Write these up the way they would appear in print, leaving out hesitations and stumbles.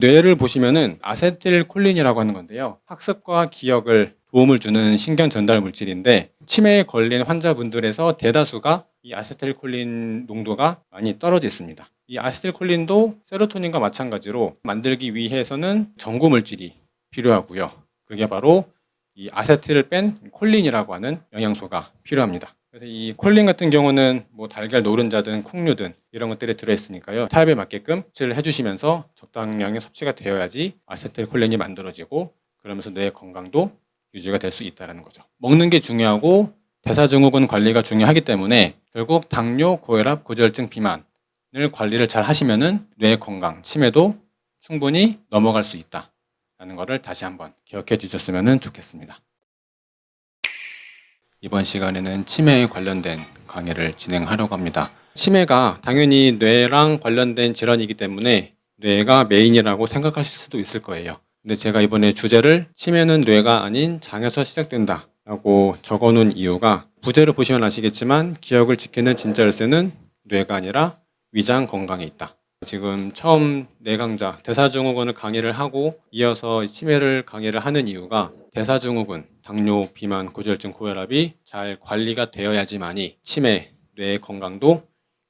뇌를 보시면은 아세틸콜린이라고 하는 건데요. 학습과 기억을 도움을 주는 신경 전달 물질인데 치매에 걸린 환자분들에서 대다수가 이 아세틸콜린 농도가 많이 떨어져 있습니다. 이 아세틸콜린도 세로토닌과 마찬가지로 만들기 위해서는 전구 물질이 필요하고요. 그게 바로 이 아세틸을 뺀 콜린이라고 하는 영양소가 필요합니다. 그래서 이 콜린 같은 경우는 뭐 달걀 노른자든 콩류든 이런 것들이 들어있으니까요. 타입에 맞게끔 섭취를 해주시면서 적당량의 섭취가 되어야지 아세틸콜린이 만들어지고 그러면서 뇌 건강도 유지가 될 수 있다는 거죠. 먹는 게 중요하고 대사증후군 관리가 중요하기 때문에 결국 당뇨, 고혈압, 고지혈증, 비만을 관리를 잘 하시면은 뇌 건강, 치매도 충분히 넘어갈 수 있다라는 것을 다시 한번 기억해 주셨으면 좋겠습니다. 이번 시간에는 치매에 관련된 강의를 진행하려고 합니다. 치매가 당연히 뇌랑 관련된 질환이기 때문에 뇌가 메인이라고 생각하실 수도 있을 거예요. 근데 제가 이번에 주제를 치매는 뇌가 아닌 장에서 시작된다 라고 적어놓은 이유가 부제를 보시면 아시겠지만 기억을 지키는 진짜 열쇠는 뇌가 아니라 위장 건강에 있다. 지금 처음 뇌 강좌 대사증후군을 강의를 하고 이어서 치매를 강의를 하는 이유가 대사증후군, 당뇨, 비만, 고지혈증, 고혈압이 잘 관리가 되어야지만이 치매, 뇌 건강도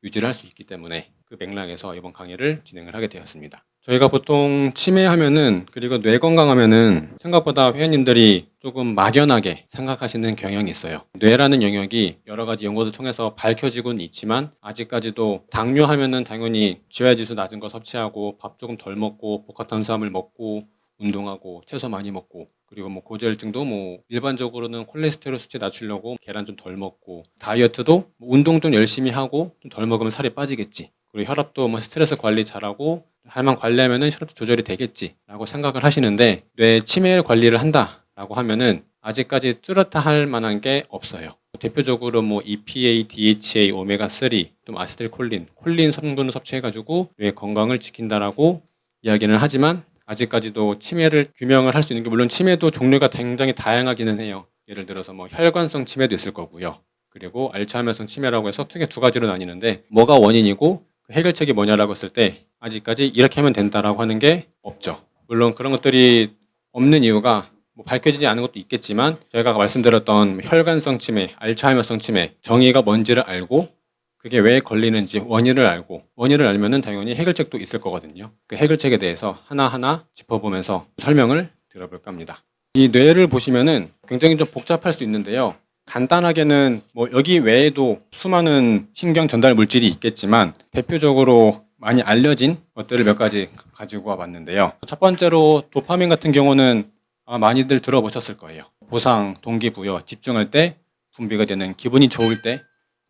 유지를 할 수 있기 때문에 그 맥락에서 이번 강의를 진행을 하게 되었습니다. 저희가 보통 치매하면은 그리고 뇌 건강하면은 생각보다 회원님들이 조금 막연하게 생각하시는 경향이 있어요. 뇌라는 영역이 여러 가지 연구를 통해서 밝혀지고는 있지만 아직까지도 당뇨 하면은 당연히 GI 지수 낮은 거 섭취하고 밥 조금 덜 먹고 복합탄수화물 먹고 운동하고 채소 많이 먹고 그리고 뭐 고지혈증도 뭐 일반적으로는 콜레스테롤 수치 낮추려고 계란 좀 덜 먹고 다이어트도 뭐 운동 좀 열심히 하고 좀 덜 먹으면 살이 빠지겠지. 그리고 혈압도 뭐 스트레스 관리 잘하고 할만 관리하면은 혈압도 조절이 되겠지라고 생각을 하시는데 뇌 치매 관리를 한다라고 하면은 아직까지 뚜렷하 할 만한 게 없어요. 대표적으로 뭐 EPA, DHA, 오메가3, 또 아세틸콜린, 콜린 성분을 섭취해가지고 뇌 건강을 지킨다라고 이야기는 하지만 아직까지도 치매를 규명을 할 수 있는 게 물론 치매도 종류가 굉장히 다양하기는 해요. 예를 들어서 뭐 혈관성 치매도 있을 거고요. 그리고 알츠하이머성 치매라고 해서 크게 두 가지로 나뉘는데 뭐가 원인이고 그 해결책이 뭐냐라고 했을 때 아직까지 이렇게 하면 된다라고 하는 게 없죠. 물론 그런 것들이 없는 이유가 뭐 밝혀지지 않은 것도 있겠지만 저희가 말씀드렸던 혈관성 치매, 알츠하이머성 치매 정의가 뭔지를 알고 그게 왜 걸리는지 원인을 알고 원인을 알면은 당연히 해결책도 있을 거거든요. 그 해결책에 대해서 하나하나 짚어보면서 설명을 드려볼까 합니다. 이 뇌를 보시면은 굉장히 좀 복잡할 수 있는데요. 간단하게는 뭐 여기 외에도 수많은 신경 전달 물질이 있겠지만 대표적으로 많이 알려진 것들을 몇 가지 가지고 와봤는데요. 첫 번째로 도파민 같은 경우는 아마 많이들 들어보셨을 거예요. 보상, 동기부여, 집중할 때 분비가 되는 기분이 좋을 때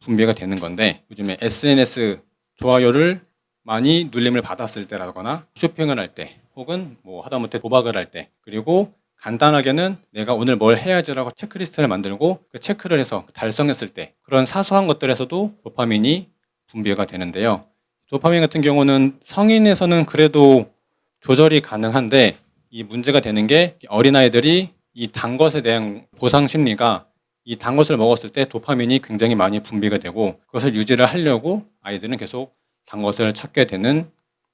분비가 되는 건데 요즘에 SNS 좋아요를 많이 눌림을 받았을 때라거나 쇼핑을 할 때 혹은 뭐 하다못해 도박을 할 때 그리고 간단하게는 내가 오늘 뭘 해야지라고 체크리스트를 만들고 그 체크를 해서 달성했을 때 그런 사소한 것들에서도 도파민이 분비가 되는데요. 도파민 같은 경우는 성인에서는 그래도 조절이 가능한데 이 문제가 되는 게 어린아이들이 이 단 것에 대한 보상 심리가 이 단 것을 먹었을 때 도파민이 굉장히 많이 분비가 되고 그것을 유지를 하려고 아이들은 계속 단 것을 찾게 되는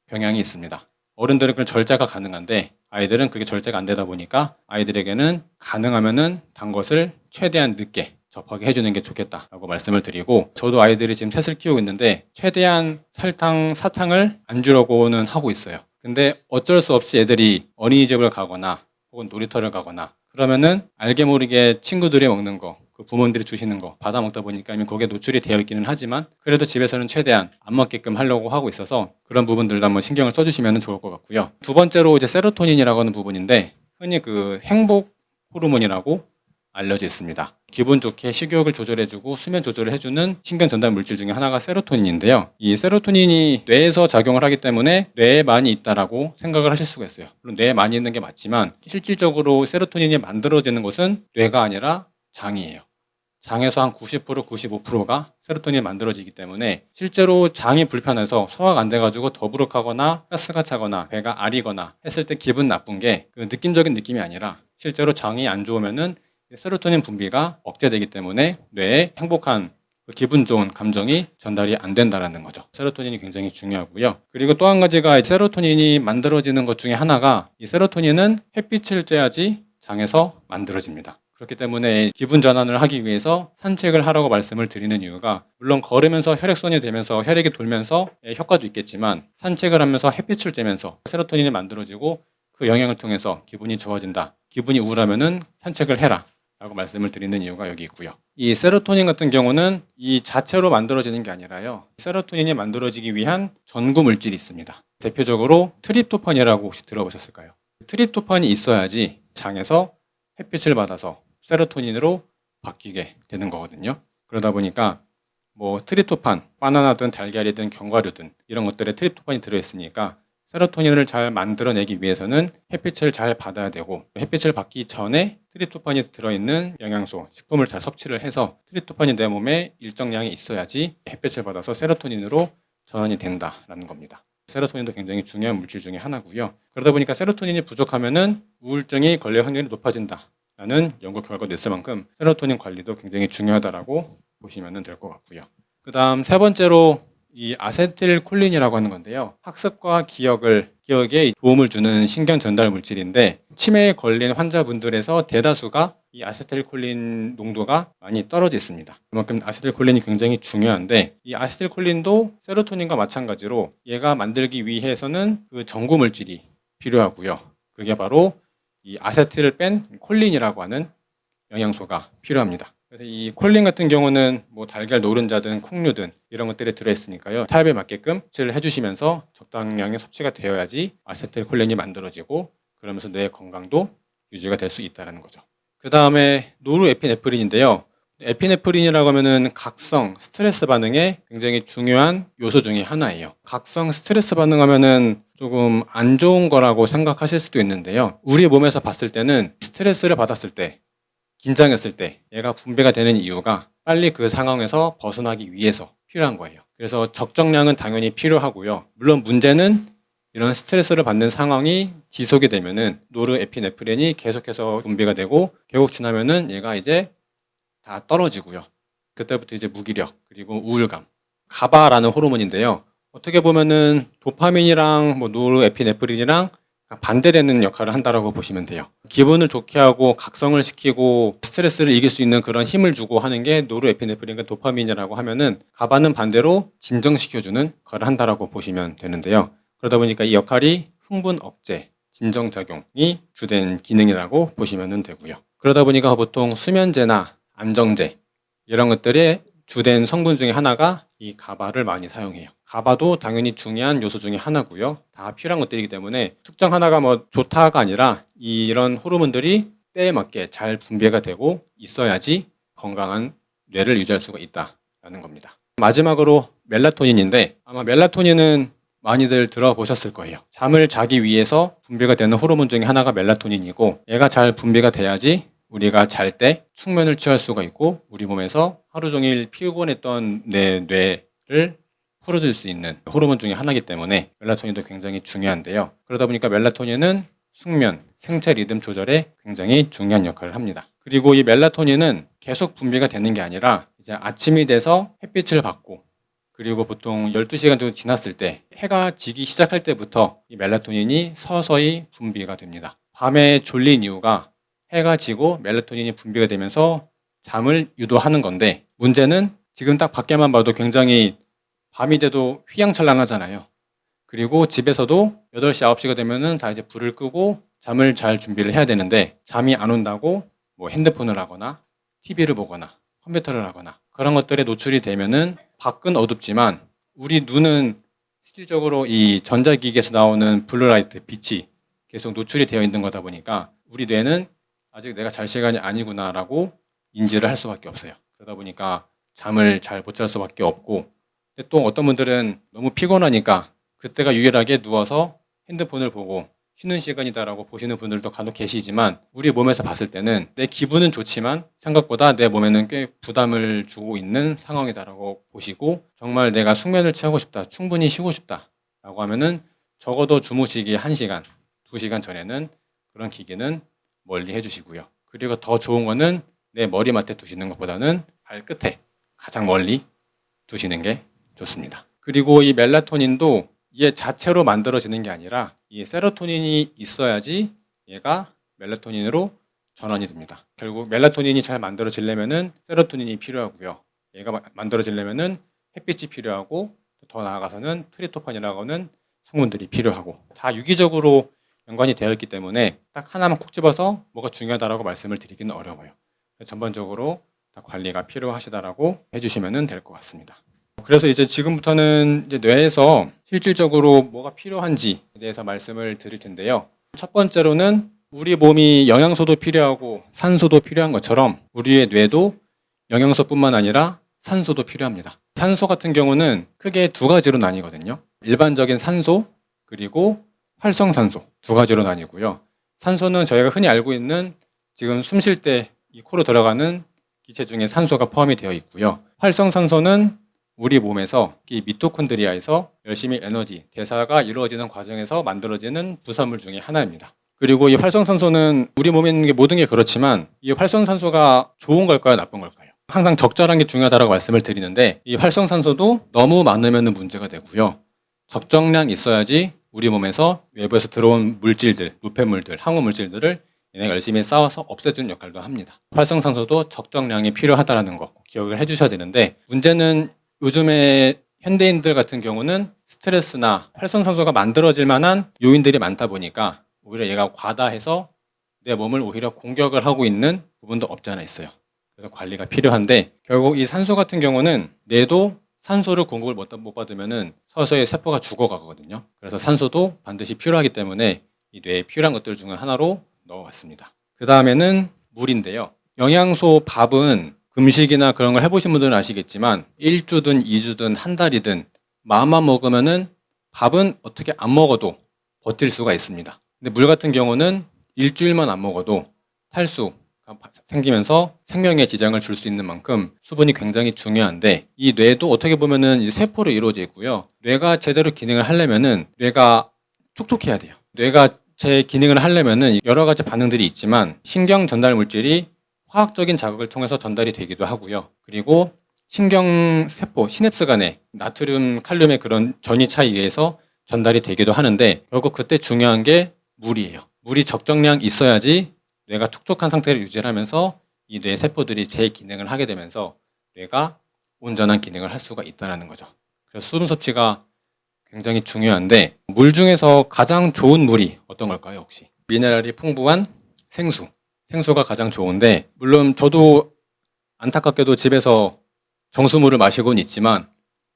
경향이 있습니다. 어른들은 그런 절제가 가능한데 아이들은 그게 절제가 안 되다 보니까 아이들에게는 가능하면은 단 것을 최대한 늦게 접하게 해주는 게 좋겠다라고 말씀을 드리고 저도 아이들이 지금 셋을 키우고 있는데 최대한 설탕, 사탕을 안 주려고는 하고 있어요. 근데 어쩔 수 없이 애들이 어린이집을 가거나 혹은 놀이터를 가거나 그러면은 알게 모르게 친구들이 먹는 거, 그 부모님들이 주시는 거 받아 먹다 보니까 이미 거기에 노출이 되어 있기는 하지만 그래도 집에서는 최대한 안 먹게끔 하려고 하고 있어서 그런 부분들도 한번 신경을 써주시면 좋을 것 같고요. 두 번째로 이제 세로토닌이라고 하는 부분인데 흔히 그 행복 호르몬이라고 알려져 있습니다. 기분 좋게 식욕을 조절해주고 수면 조절을 해주는 신경 전달 물질 중에 하나가 세로토닌인데요. 이 세로토닌이 뇌에서 작용을 하기 때문에 뇌에 많이 있다라고 생각을 하실 수가 있어요. 물론 뇌에 많이 있는 게 맞지만 실질적으로 세로토닌이 만들어지는 것은 뇌가 아니라 장이에요. 장에서 한 90%, 95%가 세로토닌이 만들어지기 때문에 실제로 장이 불편해서 소화가 안 돼가지고 더부룩하거나 가스가 차거나 배가 아리거나 했을 때 기분 나쁜 게 그 느낌적인 느낌이 아니라 실제로 장이 안 좋으면은 세로토닌 분비가 억제되기 때문에 뇌에 행복한 기분 좋은 감정이 전달이 안 된다는 거죠. 세로토닌이 굉장히 중요하고요. 그리고 또 한 가지가 세로토닌이 만들어지는 것 중에 하나가 이 세로토닌은 햇빛을 쬐야지 장에서 만들어집니다. 그렇기 때문에 기분 전환을 하기 위해서 산책을 하라고 말씀을 드리는 이유가, 물론 걸으면서 혈액순환이 되면서 혈액이 돌면서 효과도 있겠지만 산책을 하면서 햇빛을 쬐면서 세로토닌이 만들어지고 그 영향을 통해서 기분이 좋아진다. 기분이 우울하면은 산책을 해라 라고 말씀을 드리는 이유가 여기 있고요. 이 세로토닌 같은 경우는 이 자체로 만들어지는 게 아니라요. 세로토닌이 만들어지기 위한 전구 물질이 있습니다. 대표적으로 트립토판이라고 혹시 들어보셨을까요? 트립토판이 있어야지 장에서 햇빛을 받아서 세로토닌으로 바뀌게 되는 거거든요. 그러다 보니까 뭐 트립토판, 바나나든 달걀이든 견과류든 이런 것들에 트립토판이 들어있으니까 세로토닌을 잘 만들어내기 위해서는 햇빛을 잘 받아야 되고, 햇빛을 받기 전에 트립토판이 들어있는 영양소, 식품을 잘 섭취를 해서 트립토판이 내 몸에 일정량이 있어야지 햇빛을 받아서 세로토닌으로 전환이 된다라는 겁니다. 세로토닌도 굉장히 중요한 물질 중에 하나고요. 그러다 보니까 세로토닌이 부족하면은 우울증이 걸릴 확률이 높아진다라는 연구 결과도 있을 만큼 세로토닌 관리도 굉장히 중요하다라고 보시면 될 것 같고요. 그 다음 세 번째로 이 아세틸콜린이라고 하는 건데요. 학습과 기억에 도움을 주는 신경 전달 물질인데, 치매에 걸린 환자분들에서 대다수가 이 아세틸콜린 농도가 많이 떨어져 있습니다. 그만큼 아세틸콜린이 굉장히 중요한데, 이 아세틸콜린도 세로토닌과 마찬가지로 얘가 만들기 위해서는 그 전구 물질이 필요하고요. 그게 바로 이 아세틸을 뺀 콜린이라고 하는 영양소가 필요합니다. 그래서 이 콜린 같은 경우는 뭐 달걀 노른자든 콩류든 이런 것들에 들어있으니까요. 타입에 맞게끔 섭취를 해주시면서 적당량의 섭취가 되어야지 아세틸콜린이 만들어지고, 그러면서 뇌 건강도 유지가 될 수 있다는 거죠. 그 다음에 노르에피네프린인데요. 에피네프린이라고 하면은 각성 스트레스 반응에 굉장히 중요한 요소 중에 하나예요. 각성 스트레스 반응하면은 조금 안 좋은 거라고 생각하실 수도 있는데요. 우리 몸에서 봤을 때는 스트레스를 받았을 때, 긴장했을 때 얘가 분비가 되는 이유가 빨리 그 상황에서 벗어나기 위해서 필요한 거예요. 그래서 적정량은 당연히 필요하고요. 물론 문제는 이런 스트레스를 받는 상황이 지속이 되면은 노르에피네프린이 계속해서 분비가 되고, 결국 지나면은 얘가 이제 다 떨어지고요. 그때부터 이제 무기력, 그리고 우울감. 가바라는 호르몬인데요. 어떻게 보면은 도파민이랑 뭐 노르에피네프린이랑 반대되는 역할을 한다라고 보시면 돼요. 기분을 좋게 하고 각성을 시키고 스트레스를 이길 수 있는 그런 힘을 주고 하는 게 노르에피네프린과 도파민이라고 하면은, 가바는 반대로 진정시켜주는 역할을 한다라고 보시면 되는데요. 그러다 보니까 이 역할이 흥분 억제, 진정작용이 주된 기능이라고 보시면 되고요. 그러다 보니까 보통 수면제나 안정제 이런 것들의 주된 성분 중에 하나가 이 가바를 많이 사용해요. 가바도 당연히 중요한 요소 중에 하나고요. 다 필요한 것들이기 때문에 특정 하나가 뭐 좋다가 아니라 이런 호르몬들이 때에 맞게 잘 분비가 되고 있어야지 건강한 뇌를 유지할 수가 있다라는 겁니다. 마지막으로 멜라토닌인데, 아마 멜라토닌은 많이들 들어보셨을 거예요. 잠을 자기 위해서 분비가 되는 호르몬 중에 하나가 멜라토닌이고, 얘가 잘 분비가 돼야지 우리가 잘 때 숙면을 취할 수가 있고, 우리 몸에서 하루 종일 피곤했던 내 뇌를 풀어줄 수 있는 호르몬 중에 하나이기 때문에 멜라토닌도 굉장히 중요한데요. 그러다 보니까 멜라토닌은 숙면, 생체 리듬 조절에 굉장히 중요한 역할을 합니다. 그리고 이 멜라토닌은 계속 분비가 되는 게 아니라 이제 아침이 돼서 햇빛을 받고, 그리고 보통 12시간 정도 지났을 때 해가 지기 시작할 때부터 이 멜라토닌이 서서히 분비가 됩니다. 밤에 졸린 이유가 해가 지고 멜라토닌이 분비가 되면서 잠을 유도하는 건데, 문제는 지금 딱 밖에만 봐도 굉장히 밤이 돼도 휘황찬란하잖아요. 그리고 집에서도 8시, 9시가 되면은 다 이제 불을 끄고 잠을 잘 준비를 해야 되는데, 잠이 안 온다고 뭐 핸드폰을 하거나 TV를 보거나 컴퓨터를 하거나 그런 것들에 노출이 되면은 밖은 어둡지만 우리 눈은 실질적으로 이 전자기기에서 나오는 블루라이트, 빛이 계속 노출이 되어 있는 거다 보니까 우리 뇌는 아직 내가 잘 시간이 아니구나라고 인지를 할 수밖에 없어요. 그러다 보니까 잠을 잘 못 잘 수밖에 없고, 근데 또 어떤 분들은 너무 피곤하니까 그때가 유일하게 누워서 핸드폰을 보고 쉬는 시간이다라고 보시는 분들도 간혹 계시지만, 우리 몸에서 봤을 때는 내 기분은 좋지만 생각보다 내 몸에는 꽤 부담을 주고 있는 상황이다라고 보시고, 정말 내가 숙면을 취하고 싶다, 충분히 쉬고 싶다 라고 하면은 적어도 주무시기 1시간, 2시간 전에는 그런 기기는 멀리 해주시고요. 그리고 더 좋은 거는 내 머리맡에 두시는 것보다는 발끝에 가장 멀리 두시는 게 좋습니다. 그리고 이 멜라토닌도 얘 자체로 만들어지는 게 아니라 이 세로토닌이 있어야지 얘가 멜라토닌으로 전환이 됩니다. 결국 멜라토닌이 잘 만들어지려면은 세로토닌이 필요하고요. 얘가 만들어지려면은 햇빛이 필요하고 더 나아가서는 트립토판이라고 하는 성분들이 필요하고 다 유기적으로 연관이 되어 있기 때문에 딱 하나만 콕 집어서 뭐가 중요하다라고 말씀을 드리기는 어려워요. 전반적으로 다 관리가 필요하시다라고 해주시면 될 것 같습니다. 그래서 이제 지금부터는 이제 뇌에서 실질적으로 뭐가 필요한지에 대해서 말씀을 드릴 텐데요. 첫 번째로는 우리 몸이 영양소도 필요하고 산소도 필요한 것처럼 우리의 뇌도 영양소뿐만 아니라 산소도 필요합니다. 산소 같은 경우는 크게 두 가지로 나뉘거든요. 일반적인 산소 그리고 활성산소 두 가지로 나뉘고요. 산소는 저희가 흔히 알고 있는 지금 숨 쉴 때 이 코로 들어가는 기체 중에 산소가 포함이 되어 있고요. 활성산소는 우리 몸에서 이 미토콘드리아에서 열심히 에너지 대사가 이루어지는 과정에서 만들어지는 부산물 중에 하나입니다. 그리고 이 활성산소는 우리 몸에 있는 게 모든 게 그렇지만 이 활성산소가 좋은 걸까요, 나쁜 걸까요? 항상 적절한 게 중요하다고 말씀을 드리는데 이 활성산소도 너무 많으면 문제가 되고요. 적정량 있어야지 우리 몸에서 외부에서 들어온 물질들, 노폐물들, 항우 물질들을 얘네가 열심히 싸워서 없애주는 역할도 합니다. 활성산소도 적정량이 필요하다는 거 기억을 해주셔야 되는데 문제는 요즘에 현대인들 같은 경우는 스트레스나 활성산소가 만들어질 만한 요인들이 많다 보니까 오히려 얘가 과다해서 내 몸을 오히려 공격을 하고 있는 부분도 없지 않아 있어요. 그래서 관리가 필요한데 결국 이 산소 같은 경우는 뇌도 산소를 공급을 못 받으면은 서서히 세포가 죽어가거든요. 그래서 산소도 반드시 필요하기 때문에 이 뇌에 필요한 것들 중에 하나로 넣어봤습니다. 그 다음에는 물인데요. 영양소 밥은 금식이나 그런 걸 해보신 분들은 아시겠지만 1주든 2주든 한 달이든 마음만 먹으면은 밥은 어떻게 안 먹어도 버틸 수가 있습니다. 근데 물 같은 경우는 일주일만 안 먹어도 탈수가 생기면서 생명에 지장을 줄 수 있는 만큼 수분이 굉장히 중요한데 이 뇌도 어떻게 보면은 이제 세포로 이루어져 있고요. 뇌가 제대로 기능을 하려면은 뇌가 촉촉해야 돼요. 뇌가 제 기능을 하려면은 여러 가지 반응들이 있지만 신경 전달 물질이 화학적인 자극을 통해서 전달이 되기도 하고요. 그리고 신경 세포, 시냅스 간에 나트륨, 칼륨의 그런 전이 차에 의해서 전달이 되기도 하는데 결국 그때 중요한 게 물이에요. 물이 적정량 있어야지 뇌가 촉촉한 상태를 유지하면서 이 뇌 세포들이 제 기능을 하게 되면서 뇌가 온전한 기능을 할 수가 있다는 거죠. 그래서 수분 섭취가 굉장히 중요한데 물 중에서 가장 좋은 물이 어떤 걸까요, 혹시? 미네랄이 풍부한 생수. 생수가 가장 좋은데 물론 저도 안타깝게도 집에서 정수물을 마시고는 있지만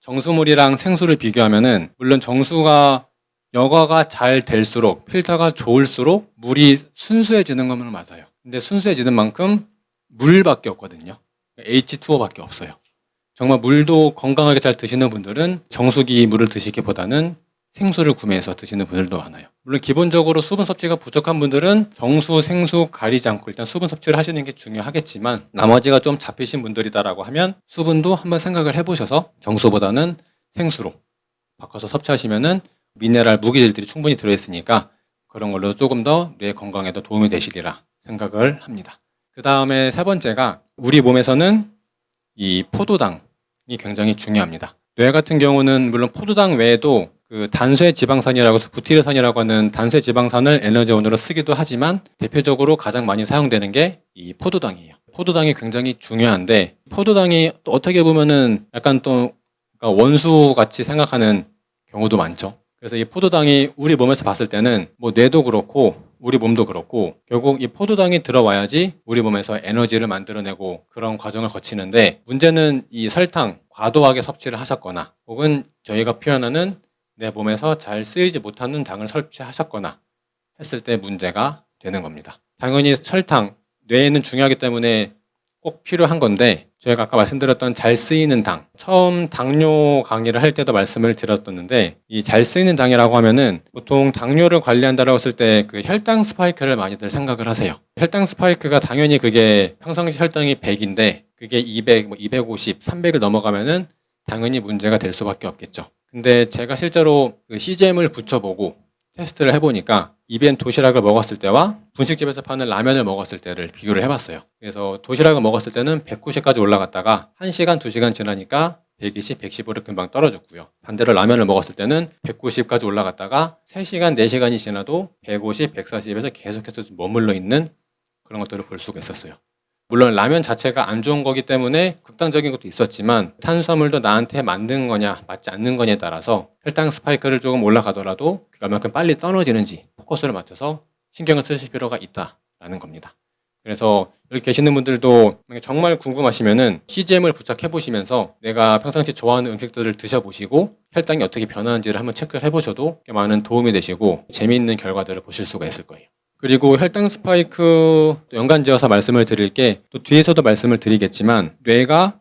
정수물이랑 생수를 비교하면은 물론 정수가 여과가 잘 될수록 필터가 좋을수록 물이 순수해지는 것은 맞아요. 근데 순수해지는 만큼 물밖에 없거든요. H2O밖에 없어요. 정말 물도 건강하게 잘 드시는 분들은 정수기 물을 드시기보다는 생수를 구매해서 드시는 분들도 많아요. 물론 기본적으로 수분 섭취가 부족한 분들은 정수, 생수 가리지 않고 일단 수분 섭취를 하시는 게 중요하겠지만 나머지가 좀 잡히신 분들이다라고 하면 수분도 한번 생각을 해보셔서 정수보다는 생수로 바꿔서 섭취하시면은 미네랄 무기질들이 충분히 들어있으니까 그런 걸로 조금 더 뇌 건강에도 도움이 되시리라 생각을 합니다. 그 다음에 세 번째가 우리 몸에서는 이 포도당이 굉장히 중요합니다. 뇌 같은 경우는 물론 포도당 외에도 그 단쇄 지방산이라고 해서 부티르산이라고 하는 단쇄 지방산을 에너지원으로 쓰기도 하지만 대표적으로 가장 많이 사용되는 게 이 포도당이에요. 포도당이 굉장히 중요한데 포도당이 또 어떻게 보면은 약간 또 원수 같이 생각하는 경우도 많죠. 그래서 이 포도당이 우리 몸에서 봤을 때는 뭐 뇌도 그렇고 우리 몸도 그렇고 결국 이 포도당이 들어와야지 우리 몸에서 에너지를 만들어내고 그런 과정을 거치는데 문제는 이 설탕 과도하게 섭취를 하셨거나 혹은 저희가 표현하는 내 몸에서 잘 쓰이지 못하는 당을 섭취하셨거나 했을 때 문제가 되는 겁니다. 당연히 설탕, 뇌에는 중요하기 때문에 꼭 필요한 건데 저희가 아까 말씀드렸던 잘 쓰이는 당, 처음 당뇨 강의를 할 때도 말씀을 드렸었는데 이 잘 쓰이는 당이라고 하면은 보통 당뇨를 관리한다고 했을 때 그 혈당 스파이크를 많이들 생각을 하세요. 혈당 스파이크가 당연히 그게 평상시 혈당이 100인데 그게 200, 250, 300을 넘어가면은 당연히 문제가 될 수밖에 없겠죠. 근데 제가 실제로 그 CGM을 붙여보고 테스트를 해보니까 입엔 도시락을 먹었을 때와 분식집에서 파는 라면을 먹었을 때를 비교를 해봤어요. 그래서 도시락을 먹었을 때는 190까지 올라갔다가 1시간, 2시간 지나니까 120, 115를 금방 떨어졌고요. 반대로 라면을 먹었을 때는 190까지 올라갔다가 3시간, 4시간이 지나도 150, 140에서 계속해서 머물러 있는 그런 것들을 볼 수가 있었어요. 물론 라면 자체가 안 좋은 거기 때문에 극단적인 것도 있었지만 탄수화물도 나한테 맞는 거냐 맞지 않는 거냐에 따라서 혈당 스파이크를 조금 올라가더라도 얼마큼 빨리 떨어지는지 포커스를 맞춰서 신경을 쓰실 필요가 있다라는 겁니다. 그래서 여기 계시는 분들도 정말 궁금하시면은 CGM을 부착해 보시면서 내가 평상시 좋아하는 음식들을 드셔보시고 혈당이 어떻게 변하는지를 한번 체크를 해보셔도 꽤 많은 도움이 되시고 재미있는 결과들을 보실 수가 있을 거예요. 그리고 혈당 스파이크 연관지어서 말씀을 드릴 게 또 뒤에서도 말씀을 드리겠지만 뇌가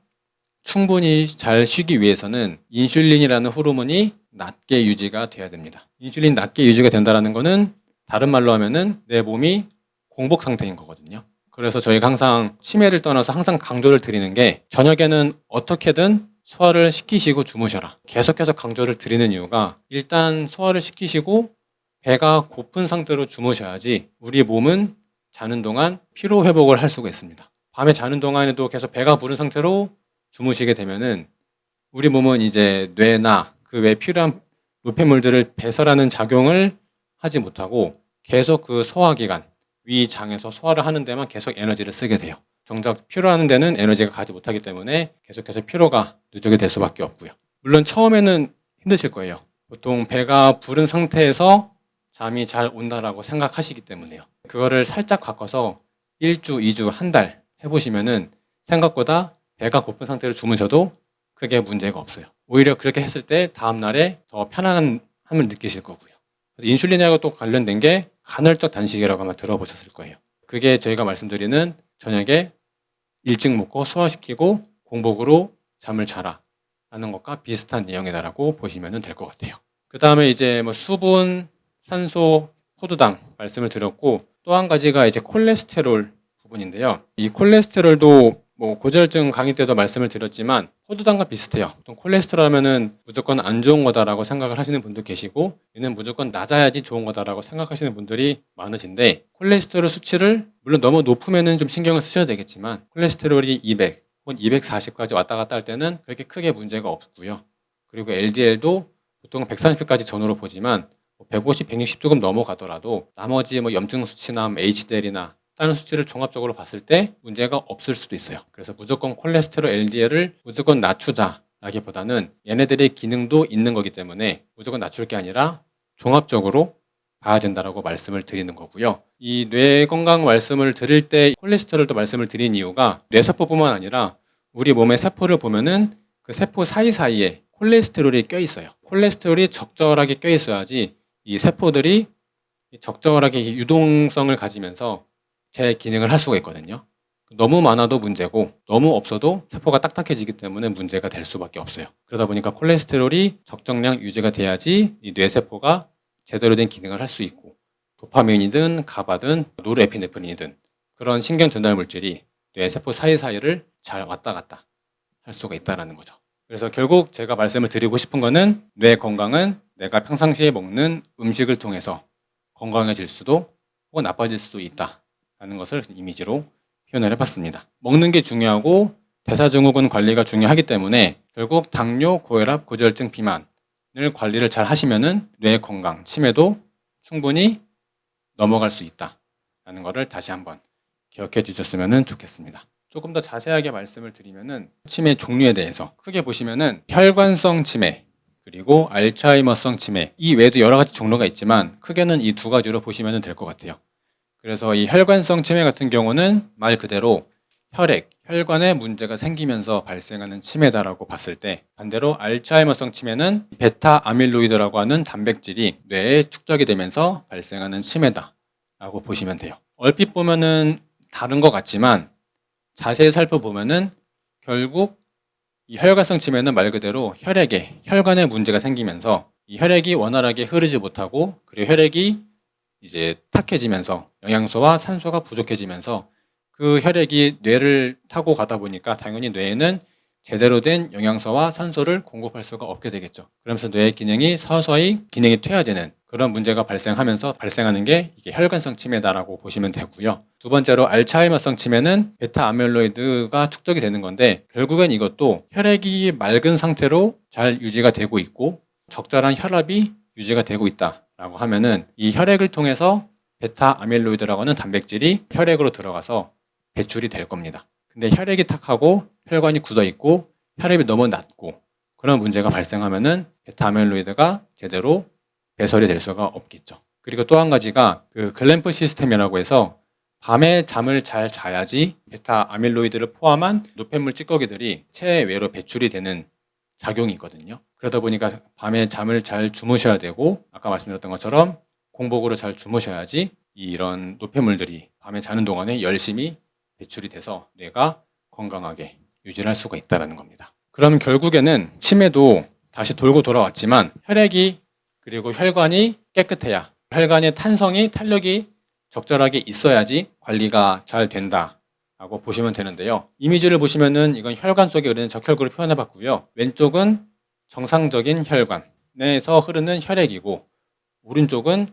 충분히 잘 쉬기 위해서는 인슐린이라는 호르몬이 낮게 유지가 돼야 됩니다. 인슐린 낮게 유지가 된다는 거는 다른 말로 하면은 내 몸이 공복 상태인 거거든요. 그래서 저희가 항상 치매를 떠나서 항상 강조를 드리는 게 저녁에는 어떻게든 소화를 시키시고 주무셔라. 계속해서 강조를 드리는 이유가 일단 소화를 시키시고 배가 고픈 상태로 주무셔야지 우리 몸은 자는 동안 피로 회복을 할 수가 있습니다. 밤에 자는 동안에도 계속 배가 부른 상태로 주무시게 되면은 우리 몸은 이제 뇌나 그 외 필요한 노폐물들을 배설하는 작용을 하지 못하고 계속 그 소화기관, 위장에서 소화를 하는 데만 계속 에너지를 쓰게 돼요. 정작 피로하는 데는 에너지가 가지 못하기 때문에 계속해서 피로가 누적이 될 수밖에 없고요. 물론 처음에는 힘드실 거예요. 보통 배가 부른 상태에서 잠이 잘 온다라고 생각하시기 때문에요. 그거를 살짝 바꿔서 1주, 2주, 한 달 해보시면은 생각보다 배가 고픈 상태로 주무셔도 크게 문제가 없어요. 오히려 그렇게 했을 때 다음날에 더 편안함을 느끼실 거고요. 인슐린하고 또 관련된 게 간헐적 단식이라고 아마 들어보셨을 거예요. 그게 저희가 말씀드리는 저녁에 일찍 먹고 소화시키고 공복으로 잠을 자라 하는 것과 비슷한 내용이다라고 보시면 될 것 같아요. 그 다음에 이제 뭐 수분, 산소, 포도당 말씀을 드렸고 또 한 가지가 이제 콜레스테롤 부분인데요. 이 콜레스테롤도 뭐 고지혈증 강의 때도 말씀을 드렸지만 포도당과 비슷해요. 보통 콜레스테롤 하면은 무조건 안 좋은 거다라고 생각을 하시는 분도 계시고 얘는 무조건 낮아야지 좋은 거다라고 생각하시는 분들이 많으신데 콜레스테롤 수치를 물론 너무 높으면은 좀 신경을 쓰셔야 되겠지만 콜레스테롤이 200 혹은 240까지 왔다 갔다 할 때는 그렇게 크게 문제가 없고요. 그리고 LDL도 보통 130까지 전후로 보지만 150, 160 조금 넘어가더라도 나머지 뭐 염증 수치나 HDL이나 다른 수치를 종합적으로 봤을 때 문제가 없을 수도 있어요. 그래서 무조건 콜레스테롤 LDL을 무조건 낮추자라기보다는 얘네들의 기능도 있는 거기 때문에 무조건 낮출 게 아니라 종합적으로 봐야 된다라고 말씀을 드리는 거고요. 이 뇌 건강 말씀을 드릴 때 콜레스테롤도 말씀을 드린 이유가 뇌세포뿐만 아니라 우리 몸의 세포를 보면은 그 세포 사이사이에 콜레스테롤이 껴 있어요. 콜레스테롤이 적절하게 껴 있어야지 이 세포들이 적절하게 유동성을 가지면서 제 기능을 할 수가 있거든요. 너무 많아도 문제고 너무 없어도 세포가 딱딱해지기 때문에 문제가 될 수밖에 없어요. 그러다 보니까 콜레스테롤이 적정량 유지가 돼야지 이 뇌세포가 제대로 된 기능을 할 수 있고 도파민이든 가바든 노르에피네프린이든 그런 신경 전달 물질이 뇌세포 사이사이를 잘 왔다 갔다 할 수가 있다는 거죠. 그래서 결국 제가 말씀을 드리고 싶은 거는 뇌 건강은 내가 평상시에 먹는 음식을 통해서 건강해질 수도 혹은 나빠질 수도 있다라는 것을 이미지로 표현을 해봤습니다. 먹는 게 중요하고 대사증후군 관리가 중요하기 때문에 결국 당뇨, 고혈압, 고지혈증, 비만을 관리를 잘 하시면은 뇌 건강, 치매도 충분히 넘어갈 수 있다라는 것을 다시 한번 기억해 주셨으면 좋겠습니다. 조금 더 자세하게 말씀을 드리면은 치매 종류에 대해서 크게 보시면은 혈관성 치매 그리고 알츠하이머성 치매 이 외에도 여러 가지 종류가 있지만 크게는 이 두 가지로 보시면 될 것 같아요. 그래서 이 혈관성 치매 같은 경우는 말 그대로 혈액, 혈관에 문제가 생기면서 발생하는 치매다라고 봤을 때 반대로 알츠하이머성 치매는 베타 아밀로이드라고 하는 단백질이 뇌에 축적이 되면서 발생하는 치매다라고 보시면 돼요. 얼핏 보면은 다른 것 같지만 자세히 살펴보면은 결국 이 혈관성 치매는 말 그대로 혈액에 혈관에 문제가 생기면서 이 혈액이 원활하게 흐르지 못하고 그리고 혈액이 이제 탁해지면서 영양소와 산소가 부족해지면서 그 혈액이 뇌를 타고 가다 보니까 당연히 뇌에는 제대로 된 영양소와 산소를 공급할 수가 없게 되겠죠. 그러면서 뇌의 기능이 서서히 기능이 퇴화되는 그런 문제가 발생하면서 발생하는 게 이게 혈관성 치매다라고 보시면 되고요. 두 번째로 알츠하이머성 치매는 베타 아밀로이드가 축적이 되는 건데 결국엔 이것도 혈액이 맑은 상태로 잘 유지가 되고 있고 적절한 혈압이 유지가 되고 있다라고 하면은 이 혈액을 통해서 베타 아밀로이드라고 하는 단백질이 혈액으로 들어가서 배출이 될 겁니다. 근데 혈액이 탁하고 혈관이 굳어 있고 혈압이 너무 낮고 그런 문제가 발생하면은 베타 아밀로이드가 제대로 배설이 될 수가 없겠죠. 그리고 또 한 가지가 그 글램프 시스템이라고 해서 밤에 잠을 잘 자야지 베타 아밀로이드를 포함한 노폐물 찌꺼기들이 체외로 배출이 되는 작용이 있거든요. 그러다 보니까 밤에 잠을 잘 주무셔야 되고 아까 말씀드렸던 것처럼 공복으로 잘 주무셔야지 이런 노폐물들이 밤에 자는 동안에 열심히 배출이 돼서 뇌가 건강하게 유지할 수가 있다는 겁니다. 그럼 결국에는 치매도 다시 돌고 돌아왔지만 혈액이 그리고 혈관이 깨끗해야 혈관의 탄성이 탄력이 적절하게 있어야지 관리가 잘 된다라고 보시면 되는데요. 이미지를 보시면은 이건 혈관 속에 흐르는 적혈구를 표현해 봤고요. 왼쪽은 정상적인 혈관에서 흐르는 혈액이고 오른쪽은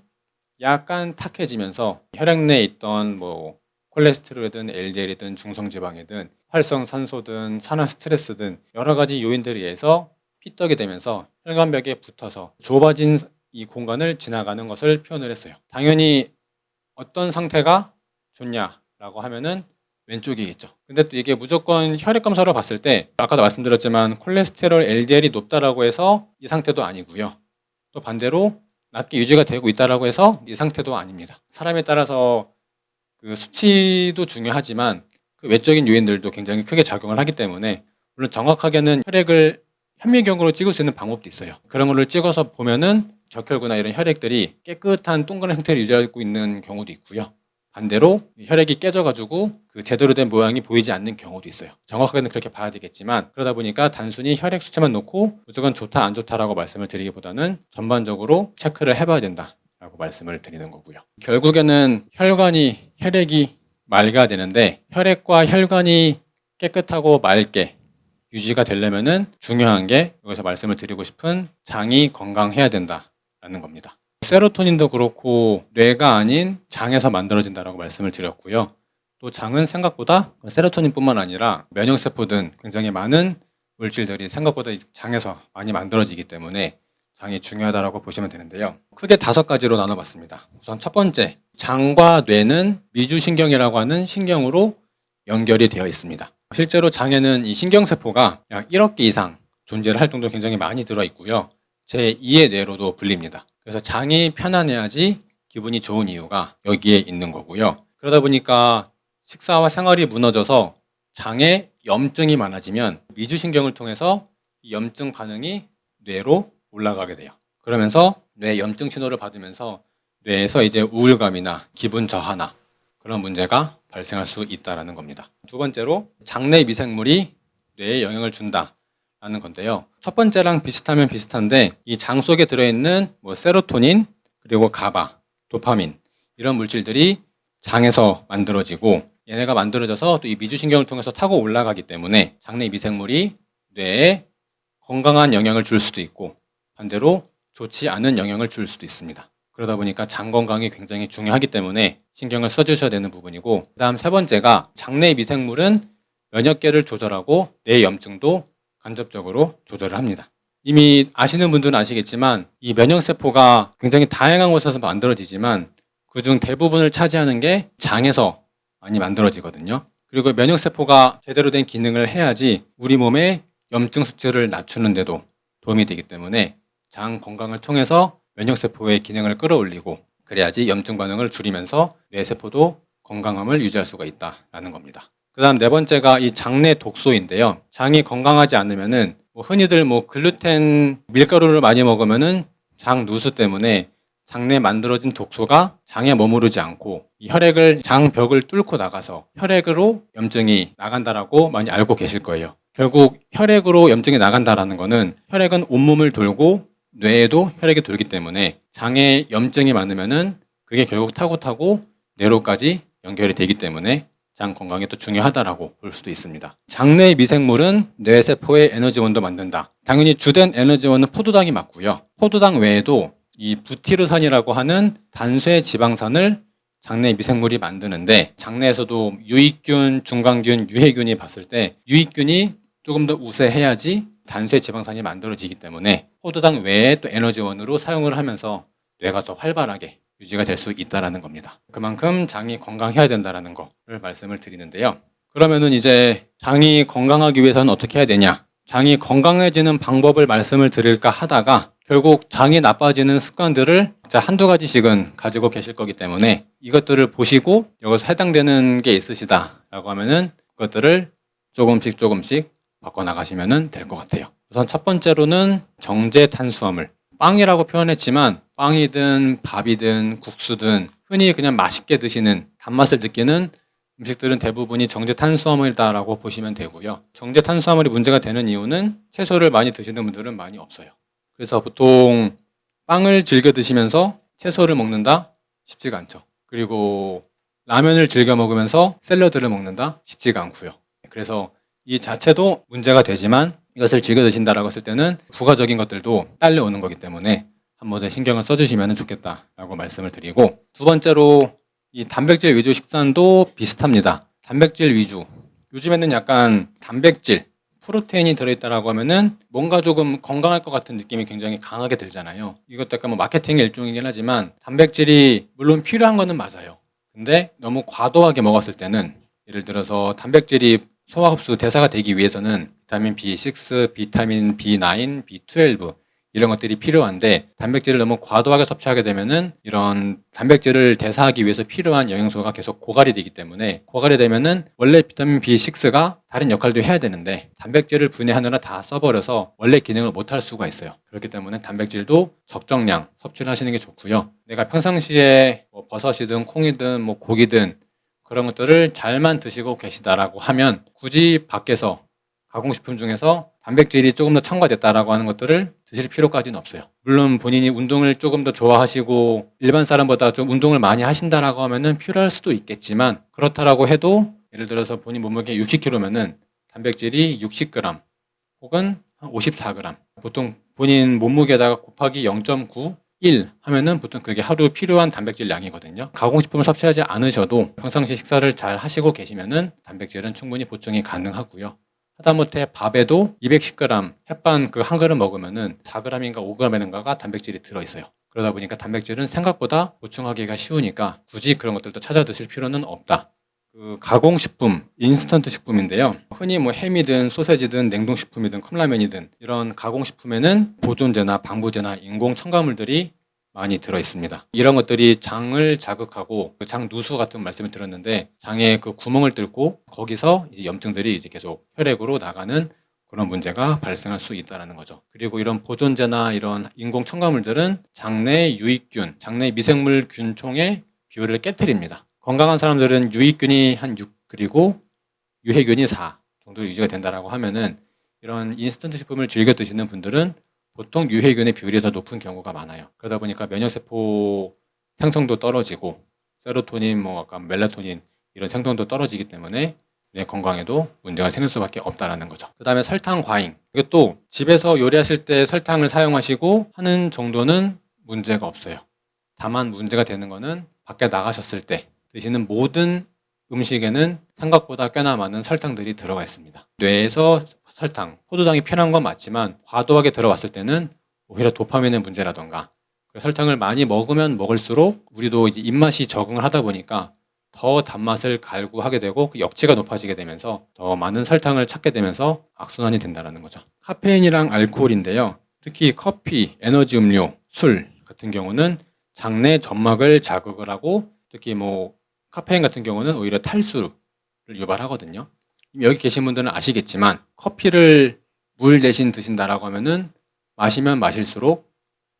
약간 탁해지면서 혈액 내에 있던 뭐 콜레스테롤이든 LDL이든 중성지방이든 활성산소든 산화스트레스든 여러 가지 요인들에 의해서 피떡이 되면서 혈관벽에 붙어서 좁아진 이 공간을 지나가는 것을 표현을 했어요. 당연히 어떤 상태가 좋냐라고 하면은 왼쪽이겠죠. 근데 또 이게 무조건 혈액 검사로 봤을 때 아까도 말씀드렸지만 콜레스테롤 LDL이 높다라고 해서 이 상태도 아니고요. 또 반대로 낮게 유지가 되고 있다라고 해서 이 상태도 아닙니다. 사람에 따라서 그 수치도 중요하지만 그 외적인 요인들도 굉장히 크게 작용을 하기 때문에 물론 정확하게는 혈액을 현미경으로 찍을 수 있는 방법도 있어요. 그런 거를 찍어서 보면은 적혈구나 이런 혈액들이 깨끗한 동그란 형태를 유지하고 있는 경우도 있고요. 반대로 혈액이 깨져가지고 그 제대로 된 모양이 보이지 않는 경우도 있어요. 정확하게는 그렇게 봐야 되겠지만 그러다 보니까 단순히 혈액 수치만 놓고 무조건 좋다 안 좋다라고 말씀을 드리기보다는 전반적으로 체크를 해봐야 된다라고 말씀을 드리는 거고요. 결국에는 혈액이 맑아야 되는데 혈액과 혈관이 깨끗하고 맑게 유지가 되려면은 중요한 게 여기서 말씀을 드리고 싶은 장이 건강해야 된다라는 겁니다. 세로토닌도 그렇고 뇌가 아닌 장에서 만들어진다라고 말씀을 드렸고요. 또 장은 생각보다 세로토닌뿐만 아니라 면역세포 등 굉장히 많은 물질들이 생각보다 장에서 많이 만들어지기 때문에 장이 중요하다고 보시면 되는데요. 크게 5가지로 나눠봤습니다. 우선 첫 번째, 장과 뇌는 미주신경이라고 하는 신경으로 연결이 되어 있습니다. 실제로 장에는 이 신경세포가 약 1억 개 이상 존재를 할 정도로 굉장히 많이 들어있고요. 제2의 뇌로도 불립니다. 그래서 장이 편안해야지 기분이 좋은 이유가 여기에 있는 거고요. 그러다 보니까 식사와 생활이 무너져서 장에 염증이 많아지면 미주신경을 통해서 이 염증 반응이 뇌로 올라가게 돼요. 그러면서 뇌 염증 신호를 받으면서 뇌에서 이제 우울감이나 기분 저하나 그런 문제가 발생할 수 있다는 겁니다. 두 번째로 장내 미생물이 뇌에 영향을 준다라는 건데요. 첫 번째랑 비슷하면 비슷한데 이 장 속에 들어있는 세로토닌 그리고 가바, 도파민 이런 물질들이 장에서 만들어지고 얘네가 만들어져서 또 이 미주신경을 통해서 타고 올라가기 때문에 장내 미생물이 뇌에 건강한 영향을 줄 수도 있고 반대로 좋지 않은 영향을 줄 수도 있습니다. 그러다 보니까 장 건강이 굉장히 중요하기 때문에 신경을 써주셔야 되는 부분이고 그 다음 세 번째가 장내 미생물은 면역계를 조절하고 뇌 염증도 간접적으로 조절을 합니다. 이미 아시는 분들은 아시겠지만 이 면역세포가 굉장히 다양한 곳에서 만들어지지만 그중 대부분을 차지하는 게 장에서 많이 만들어지거든요. 그리고 면역세포가 제대로 된 기능을 해야지 우리 몸의 염증 수치를 낮추는 데도 도움이 되기 때문에 장 건강을 통해서 면역세포의 기능을 끌어올리고 그래야지 염증 반응을 줄이면서 뇌세포도 건강함을 유지할 수가 있다는 겁니다. 그 다음 네 번째가 이 장내 독소인데요. 장이 건강하지 않으면은 흔히들 글루텐 밀가루를 많이 먹으면은 장 누수 때문에 장내에 만들어진 독소가 장에 머무르지 않고 이 혈액을 장벽을 뚫고 나가서 혈액으로 염증이 나간다라고 많이 알고 계실 거예요. 결국 혈액으로 염증이 나간다라는 거는 혈액은 온몸을 돌고 뇌에도 혈액이 돌기 때문에 장에 염증이 많으면은 그게 결국 타고 뇌로까지 연결이 되기 때문에 장 건강이 또 중요하다라고 볼 수도 있습니다. 장내 미생물은 뇌세포의 에너지원도 만든다. 당연히 주된 에너지원은 포도당이 맞고요. 포도당 외에도 이 부티르산이라고 하는 단쇄 지방산을 장내 미생물이 만드는데, 장내에서도 유익균, 중간균, 유해균이 봤을 때 유익균이 조금 더 우세해야지 단쇄 지방산이 만들어지기 때문에 포도당 외에 또 에너지원으로 사용을 하면서 뇌가 더 활발하게 유지가 될 수 있다는 겁니다. 그만큼 장이 건강해야 된다는 거를 말씀을 드리는데요. 그러면은 이제 장이 건강하기 위해서는 어떻게 해야 되냐? 장이 건강해지는 방법을 말씀을 드릴까 하다가 결국 장이 나빠지는 습관들을 한두 가지씩은 가지고 계실 거기 때문에 이것들을 보시고 여기서 해당되는 게 있으시다라고 하면은 그것들을 조금씩 바꿔나가시면 될 것 같아요. 우선 첫 번째로는 정제 탄수화물. 빵이라고 표현했지만 빵이든 밥이든 국수든 흔히 그냥 맛있게 드시는 단맛을 느끼는 음식들은 대부분이 정제 탄수화물이다라고 보시면 되고요. 정제 탄수화물이 문제가 되는 이유는 채소를 많이 드시는 분들은 많이 없어요. 그래서 보통 빵을 즐겨 드시면서 채소를 먹는다? 쉽지가 않죠. 그리고 라면을 즐겨 먹으면서 샐러드를 먹는다? 쉽지가 않고요. 그래서 이 자체도 문제가 되지만 이것을 즐겨 드신다라고 했을 때는 부가적인 것들도 딸려오는 거기 때문에 한번 더 신경을 써주시면 좋겠다라고 말씀을 드리고, 두 번째로 이 단백질 위주 식단도 비슷합니다. 단백질 위주. 요즘에는 약간 단백질, 프로테인이 들어있다라고 하면은 뭔가 조금 건강할 것 같은 느낌이 굉장히 강하게 들잖아요. 이것도 약간 마케팅의 일종이긴 하지만 단백질이 물론 필요한 거는 맞아요. 근데 너무 과도하게 먹었을 때는, 예를 들어서 단백질이 소화 흡수 대사가 되기 위해서는 비타민 B6, 비타민 B9, B12 이런 것들이 필요한데 단백질을 너무 과도하게 섭취하게 되면은 이런 단백질을 대사하기 위해서 필요한 영양소가 계속 고갈이 되기 때문에, 고갈이 되면은 원래 비타민 B6가 다른 역할도 해야 되는데 단백질을 분해하느라 다 써버려서 원래 기능을 못할 수가 있어요. 그렇기 때문에 단백질도 적정량 섭취를 하시는 게 좋고요. 내가 평상시에 버섯이든 콩이든 고기든 그런 것들을 잘만 드시고 계시다라고 하면 굳이 밖에서 가공식품 중에서 단백질이 조금 더 첨가됐다라고 하는 것들을 드실 필요까지는 없어요. 물론 본인이 운동을 조금 더 좋아하시고 일반 사람보다 좀 운동을 많이 하신다라고 하면은 필요할 수도 있겠지만, 그렇다라고 해도 예를 들어서 본인 몸무게 60kg면은 단백질이 60g 혹은 54g, 보통 본인 몸무게에다가 곱하기 0.9 1 하면은 보통 그게 하루 필요한 단백질 양이거든요. 가공식품을 섭취하지 않으셔도 평상시 식사를 잘 하시고 계시면은 단백질은 충분히 보충이 가능하고요. 하다못해 밥에도 210g 햇반 그 한 그릇 먹으면은 4g인가 5g인가가 단백질이 들어있어요. 그러다 보니까 단백질은 생각보다 보충하기가 쉬우니까 굳이 그런 것들도 찾아 드실 필요는 없다. 그 가공식품, 인스턴트 식품인데요. 흔히 햄이든 소세지든 냉동식품이든 컵라면이든 이런 가공식품에는 보존제나 방부제나 인공 첨가물들이 많이 들어있습니다. 이런 것들이 장을 자극하고 장 누수 같은 말씀을 드렸는데 장에 그 구멍을 뚫고 거기서 이제 염증들이 이제 계속 혈액으로 나가는 그런 문제가 발생할 수 있다는 거죠. 그리고 이런 보존제나 이런 인공 첨가물들은 장내 유익균, 장내 미생물 균총의 비율을 깨트립니다. 건강한 사람들은 유익균이 한 6, 그리고 유해균이 4 정도 유지가 된다라고 하면은 이런 인스턴트 식품을 즐겨 드시는 분들은 보통 유해균의 비율이 더 높은 경우가 많아요. 그러다 보니까 면역세포 생성도 떨어지고 세로토닌, 아까 멜라토닌 이런 생성도 떨어지기 때문에 내 건강에도 문제가 생길 수밖에 없다라는 거죠. 그 다음에 설탕 과잉. 이것도 집에서 요리하실 때 설탕을 사용하시고 하는 정도는 문제가 없어요. 다만 문제가 되는 거는 밖에 나가셨을 때 드시는 모든 음식에는 생각보다 꽤나 많은 설탕들이 들어가 있습니다. 뇌에서 설탕, 포도당이 필요한 건 맞지만 과도하게 들어왔을 때는 오히려 도파민의 문제라던가, 설탕을 많이 먹으면 먹을수록 우리도 이제 입맛이 적응을 하다 보니까 더 단맛을 갈구하게 되고 그 역치가 높아지게 되면서 더 많은 설탕을 찾게 되면서 악순환이 된다는 거죠. 카페인이랑 알코올인데요. 특히 커피, 에너지 음료, 술 같은 경우는 장내 점막을 자극을 하고, 특히 카페인 같은 경우는 오히려 탈수를 유발하거든요. 여기 계신 분들은 아시겠지만 커피를 물 대신 드신다라고 하면은 마시면 마실수록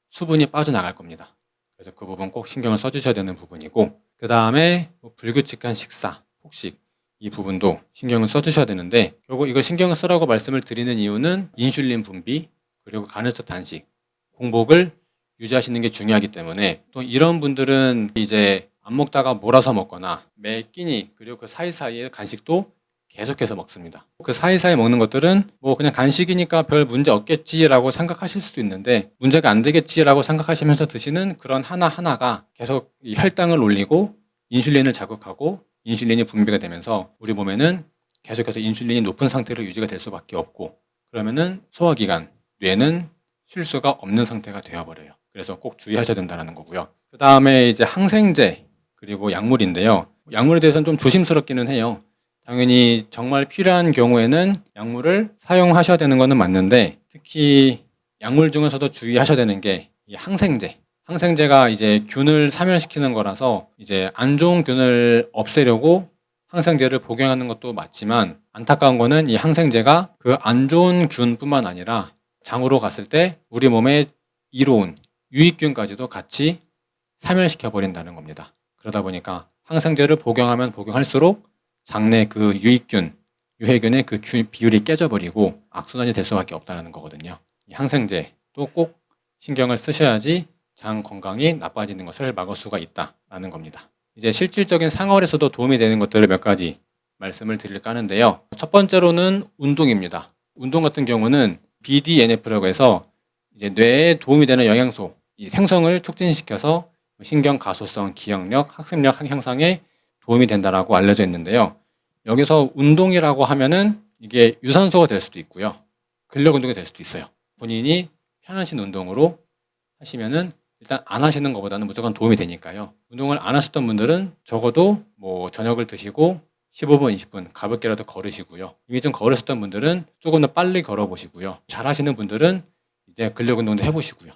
수분이 빠져나갈 겁니다. 그래서 그 부분 꼭 신경을 써주셔야 되는 부분이고, 그 다음에 불규칙한 식사, 폭식 이 부분도 신경을 써주셔야 되는데, 결국 이거 신경을 쓰라고 말씀을 드리는 이유는 인슐린 분비, 그리고 간헐적 단식, 공복을 유지하시는 게 중요하기 때문에, 또 이런 분들은 이제 안 먹다가 몰아서 먹거나 매 끼니, 그리고 그 사이사이에 간식도 계속해서 먹습니다. 그 사이사이 먹는 것들은 뭐 그냥 간식이니까 별 문제 없겠지라고 생각하실 수도 있는데 문제가 안 되겠지라고 생각하시면서 드시는 그런 하나하나가 계속 이 혈당을 올리고 인슐린을 자극하고 인슐린이 분비가 되면서 우리 몸에는 계속해서 인슐린이 높은 상태로 유지가 될 수밖에 없고 그러면은 소화기관, 뇌는 쉴 수가 없는 상태가 되어버려요. 그래서 꼭 주의하셔야 된다는 거고요. 그 다음에 이제 항생제 그리고 약물인데요. 약물에 대해서는 좀 조심스럽기는 해요. 당연히 정말 필요한 경우에는 약물을 사용하셔야 되는 것은 맞는데 특히 약물 중에서도 주의하셔야 되는 게 이 항생제. 항생제가 이제 균을 사멸시키는 거라서 이제 안 좋은 균을 없애려고 항생제를 복용하는 것도 맞지만 안타까운 거는 이 항생제가 그 안 좋은 균뿐만 아니라 장으로 갔을 때 우리 몸에 이로운 유익균까지도 같이 사멸시켜 버린다는 겁니다. 그러다 보니까 항생제를 복용하면 복용할수록 장내 그 유익균, 유해균의 그 비율이 깨져버리고 악순환이 될 수밖에 없다는 거거든요. 이 항생제도 꼭 신경을 쓰셔야지 장 건강이 나빠지는 것을 막을 수가 있다는 겁니다. 이제 실질적인 생활에서도 도움이 되는 것들을 몇 가지 말씀을 드릴까 하는데요. 첫 번째로는 운동입니다. 운동 같은 경우는 BDNF라고 해서 이제 뇌에 도움이 되는 영양소, 이 생성을 촉진시켜서 신경 가소성, 기억력, 학습력 향상에 도움이 된다라고 알려져 있는데요. 여기서 운동이라고 하면은 이게 유산소가 될 수도 있고요. 근력 운동이 될 수도 있어요. 본인이 편하신 운동으로 하시면은 일단 안 하시는 것보다는 무조건 도움이 되니까요. 운동을 안 하셨던 분들은 적어도 뭐 저녁을 드시고 15분, 20분 가볍게라도 걸으시고요. 이미 좀 걸으셨던 분들은 조금 더 빨리 걸어보시고요. 잘 하시는 분들은 이제 근력 운동도 해보시고요.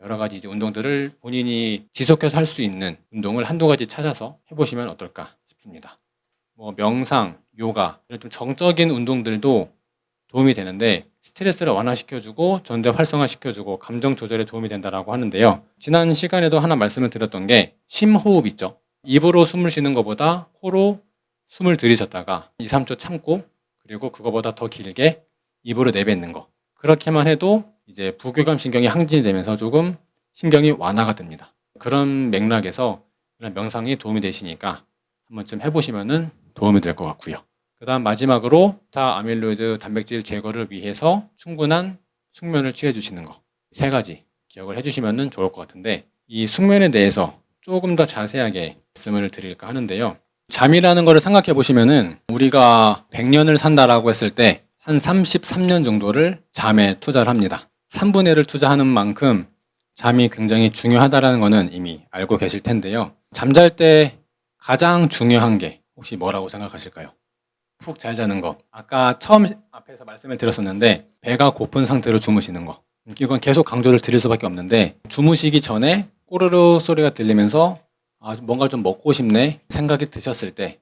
여러 가지 이제 운동들을 본인이 지속해서 할 수 있는 운동을 한두 가지 찾아서 해보시면 어떨까 싶습니다. 뭐 명상, 요가 이런 좀 정적인 운동들도 도움이 되는데 스트레스를 완화시켜주고 전대 활성화시켜주고 감정 조절에 도움이 된다라고 하는데요. 지난 시간에도 하나 말씀을 드렸던 게 심호흡 있죠. 입으로 숨을 쉬는 것보다 코로 숨을 들이셨다가 2, 3초 참고 그리고 그거보다 더 길게 입으로 내뱉는 거. 그렇게만 해도 이제 부교감 신경이 항진이 되면서 조금 신경이 완화가 됩니다. 그런 맥락에서 이런 명상이 도움이 되시니까 한 번쯤 해보시면은 도움이 될 것 같고요. 그 다음 마지막으로 베타 아밀로이드 단백질 제거를 위해서 충분한 숙면을 취해 주시는 거. 세 가지 기억을 해주시면 좋을 것 같은데 이 숙면에 대해서 조금 더 자세하게 말씀을 드릴까 하는데요. 잠이라는 거를 생각해 보시면은 우리가 100년을 산다라고 했을 때 한 33년 정도를 잠에 투자를 합니다. 3분의 1을 투자하는 만큼 잠이 굉장히 중요하다는 거는 이미 알고 계실 텐데요. 잠잘 때 가장 중요한 게 혹시 뭐라고 생각하실까요? 푹 잘 자는 거. 아까 처음 앞에서 말씀을 드렸었는데 배가 고픈 상태로 주무시는 거. 이건 계속 강조를 드릴 수밖에 없는데 주무시기 전에 꼬르르 소리가 들리면서 뭔가 좀 먹고 싶네 생각이 드셨을 때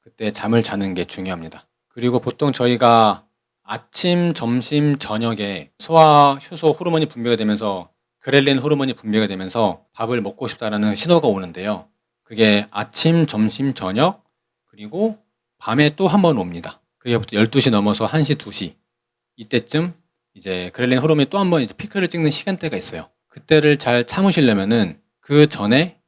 그때 잠을 자는 게 중요합니다. 그리고 보통 저희가 아침, 점심, 저녁에 소화, 효소 호르몬이 분비가 되면서 그렐린 호르몬이 분비가 되면서 밥을 먹고 싶다라는 신호가 오는데요. 그게 아침, 점심, 저녁 그리고 밤에 또 한 번 옵니다. 그게 12시 넘어서 1시, 2시 이때쯤 이제 그렐린 호르몬이 또 한 번 피크를 찍는 시간대가 있어요. 그때를 잘 참으시려면은 그 전에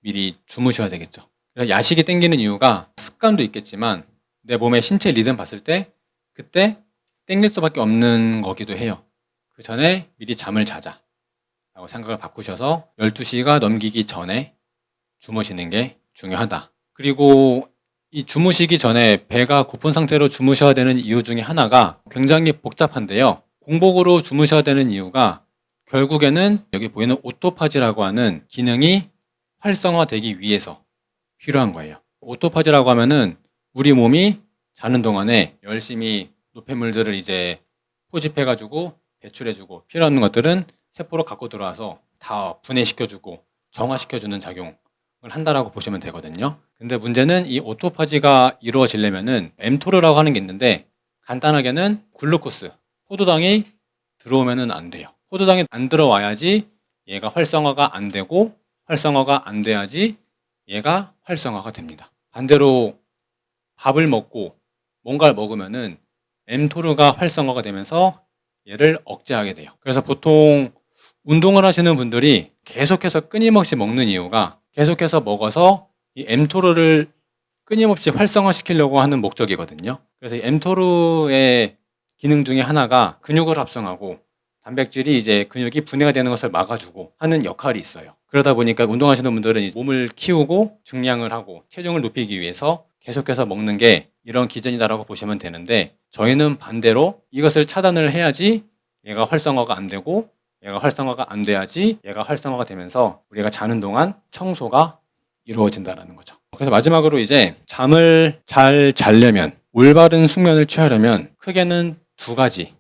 미리 주무셔야 되겠죠. 야식이 땡기는 이유가 습관도 있겠지만 내 몸의 신체 리듬 봤을 때 그때 땡길 수밖에 없는 거기도 해요. 그 전에 미리 잠을 자자 라고 생각을 바꾸셔서 12시가 넘기기 전에 주무시는 게 중요하다. 그리고 이 주무시기 전에 배가 고픈 상태로 주무셔야 되는 이유 중에 하나가 굉장히 복잡한데요. 공복으로 주무셔야 되는 이유가 결국에는 여기 보이는 오토파지라고 하는 기능이 활성화되기 위해서 필요한 거예요. 오토파지라고 하면은 우리 몸이 자는 동안에 열심히 노폐물들을 이제 포집해가지고 배출해주고 필요한 것들은 세포로 갖고 들어와서 다 분해시켜주고 정화시켜주는 작용을 한다라고 보시면 되거든요. 근데 문제는 이 오토파지가 이루어지려면은 엠토르라고 하는 게 있는데 간단하게는 글루코스, 포도당이 들어오면은 안 돼요. 포도당이 안 들어와야지 얘가 활성화가 안 되고 활성화가 안 돼야지 얘가 활성화가 됩니다. 반대로 밥을 먹고 뭔가를 먹으면은 엠토르가 활성화가 되면서 얘를 억제하게 돼요. 그래서 보통 운동을 하시는 분들이 계속해서 끊임없이 먹는 이유가 계속해서 먹어서 이 엠토르를 끊임없이 활성화시키려고 하는 목적이거든요. 그래서 이 mTOR의 기능 중에 하나가 근육을 합성하고 단백질이 이제 근육이 분해가 되는 것을 막아주고 하는 역할이 있어요. 그러다 보니까 운동하시는 분들은 이제 몸을 키우고 증량을 하고 체중을 높이기 위해서 계속해서 먹는 게 이런 기전이다라고 보시면 되는데, 저희는 반대로 이것을 차단을 해야지 얘가 활성화가 안 되고, 얘가 활성화가 안 돼야지 얘가 활성화가 되면서 우리가 자는 동안 청소가 이루어진다는 거죠. 그래서 마지막으로 이제 잠을 잘 자려면, 올바른 숙면을 취하려면 크게는 두 가지를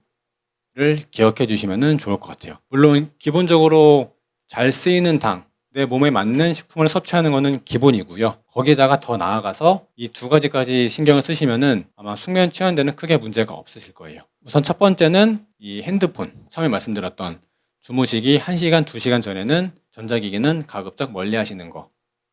기억해 주시면 좋을 것 같아요. 물론 기본적으로 잘 쓰이는 당, 내 몸에 맞는 식품을 섭취하는 것은 기본이고요. 거기다가 더 나아가서 이 두 가지까지 신경을 쓰시면은 아마 숙면 취하는 데는 크게 문제가 없으실 거예요. 우선 첫 번째는 이 핸드폰, 처음에 말씀드렸던 주무시기 1시간, 2시간 전에는 전자기기는 가급적 멀리 하시는 거.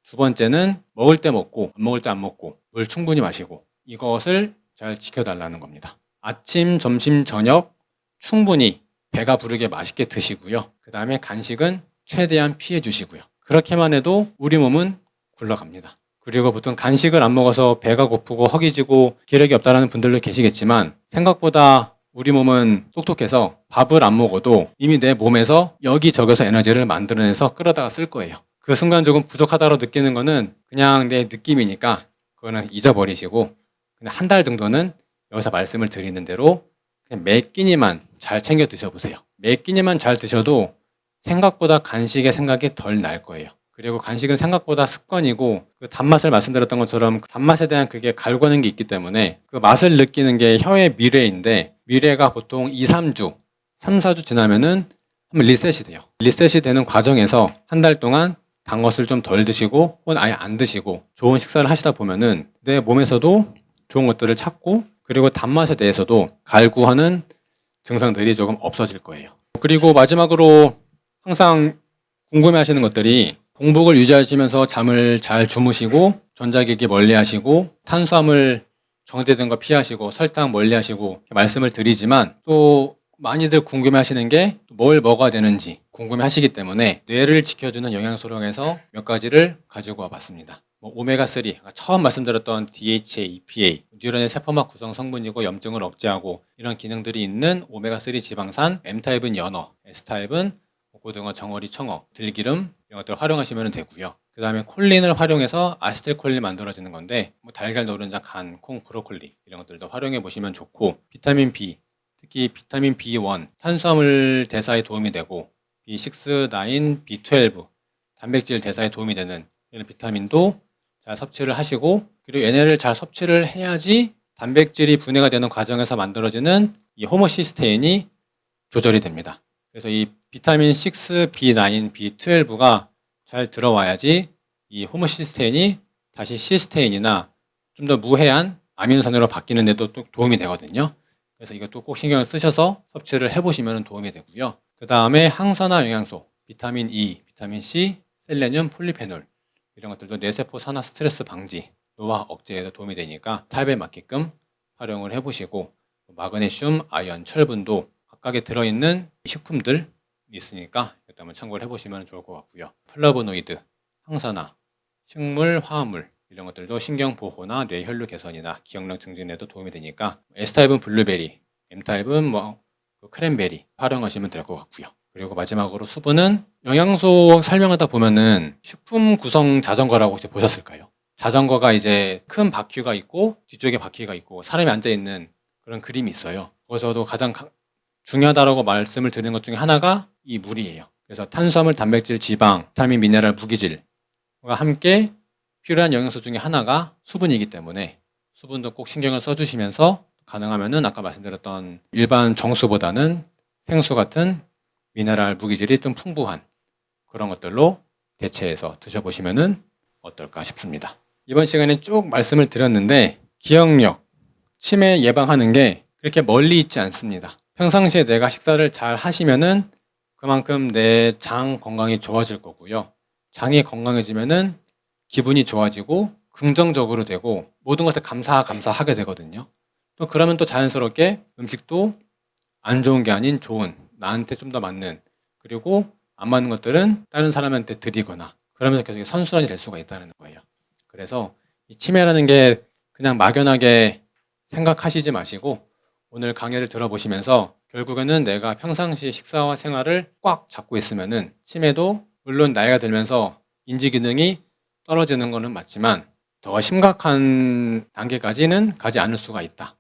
두 번째는 먹을 때 먹고 안 먹을 때 안 먹고 물 충분히 마시고, 이것을 잘 지켜달라는 겁니다. 아침, 점심, 저녁 충분히 배가 부르게 맛있게 드시고요. 그 다음에 간식은 최대한 피해 주시고요. 그렇게만 해도 우리 몸은 굴러갑니다. 그리고 보통 간식을 안 먹어서 배가 고프고 허기지고 기력이 없다는 분들도 계시겠지만, 생각보다 우리 몸은 똑똑해서 밥을 안 먹어도 이미 내 몸에서 여기저기서 에너지를 만들어내서 끌어다가 쓸 거예요. 그 순간 조금 부족하다고 느끼는 거는 그냥 내 느낌이니까 그거는 잊어버리시고, 그냥 한 달 정도는 여기서 말씀을 드리는 대로 그냥 매 끼니만 잘 챙겨 드셔보세요. 매 끼니만 잘 드셔도 생각보다 간식의 생각이 덜 날 거예요. 그리고 간식은 생각보다 습관이고, 그 단맛을 말씀드렸던 것처럼 단맛에 대한 그게 갈구하는 게 있기 때문에 그 맛을 느끼는 게 혀의 미뢰인데, 미뢰가 보통 2, 3주, 3, 4주 지나면은 한번 리셋이 돼요. 리셋이 되는 과정에서 한 달 동안 단 것을 좀 덜 드시고 혹은 아예 안 드시고 좋은 식사를 하시다 보면은 내 몸에서도 좋은 것들을 찾고, 그리고 단맛에 대해서도 갈구하는 증상들이 조금 없어질 거예요. 그리고 마지막으로 항상 궁금해 하시는 것들이, 공복을 유지하시면서 잠을 잘 주무시고 전자기기 멀리 하시고 탄수화물 정제된 거 피하시고 설탕 멀리 하시고 말씀을 드리지만, 또 많이들 궁금해 하시는 게 뭘 먹어야 되는지 궁금해 하시기 때문에 뇌를 지켜주는 영양소로 해서 몇 가지를 가지고 와봤습니다. 오메가3, 처음 말씀드렸던 DHA, EPA, 뉴런의 세포막 구성 성분이고 염증을 억제하고 이런 기능들이 있는 오메가3 지방산, M타입은 연어, S타입은 고등어, 정어리, 청어, 들기름 이런 것들을 활용하시면 되고요. 그 다음에 콜린을 활용해서 아세틸콜린이 만들어지는 건데, 달걀, 노른자, 간, 콩, 브로콜리 이런 것들도 활용해 보시면 좋고, 비타민 B, 특히 비타민 B1 탄수화물 대사에 도움이 되고, B6, 9, B12 단백질 대사에 도움이 되는 이런 비타민도 잘 섭취를 하시고, 그리고 얘네를 잘 섭취를 해야지 단백질이 분해가 되는 과정에서 만들어지는 이 호모시스테인이 조절이 됩니다. 그래서 이 비타민 6, B9, B12가 잘 들어와야지 이 호모시스테인이 다시 시스테인이나 좀 더 무해한 아미노산으로 바뀌는 데도 또 도움이 되거든요. 그래서 이것도 꼭 신경을 쓰셔서 섭취를 해보시면 도움이 되고요. 그 다음에 항산화 영양소, 비타민 E, 비타민 C, 셀레늄, 폴리페놀 이런 것들도 뇌세포 산화 스트레스 방지, 노화 억제에도 도움이 되니까 타입에 맞게끔 활용을 해보시고, 마그네슘, 아연, 철분도 각각에 들어있는 식품들이 있으니까 이것도 한번 참고를 해보시면 좋을 것 같고요. 플라보노이드, 항산화, 식물, 화합물 이런 것들도 신경 보호나 뇌 혈류 개선이나 기억력 증진에도 도움이 되니까 S타입은 블루베리, M타입은 크랜베리 활용하시면 될 것 같고요. 그리고 마지막으로 수분은 영양소 설명하다 보면은 식품 구성 자전거라고 혹시 보셨을까요? 자전거가 이제 큰 바퀴가 있고 뒤쪽에 바퀴가 있고 사람이 앉아 있는 그런 그림이 있어요. 거기서도 가장 중요하다고 말씀을 드리는 것 중에 하나가 이 물이에요. 그래서 탄수화물, 단백질, 지방, 비타민, 미네랄, 무기질과 함께 필요한 영양소 중에 하나가 수분이기 때문에 수분도 꼭 신경을 써주시면서 가능하면은 아까 말씀드렸던 일반 정수보다는 생수 같은 미네랄, 무기질이 좀 풍부한 그런 것들로 대체해서 드셔보시면은 어떨까 싶습니다. 이번 시간에 쭉 말씀을 드렸는데, 기억력, 치매 예방하는 게 그렇게 멀리 있지 않습니다. 평상시에 내가 식사를 잘 하시면은 그만큼 내 장 건강이 좋아질 거고요. 장이 건강해지면은 기분이 좋아지고 긍정적으로 되고 모든 것에 감사하게 되거든요. 또 그러면 또 자연스럽게 음식도 안 좋은 게 아닌 좋은, 나한테 좀 더 맞는, 그리고 안 맞는 것들은 다른 사람한테 드리거나 그러면서 계속 선순환이 될 수가 있다는 거예요. 그래서 이 치매라는 게 그냥 막연하게 생각하시지 마시고 오늘 강의를 들어보시면서 결국에는 내가 평상시 식사와 생활을 꽉 잡고 있으면은 치매도 물론 나이가 들면서 인지 기능이 떨어지는 것은 맞지만 더 심각한 단계까지는 가지 않을 수가 있다.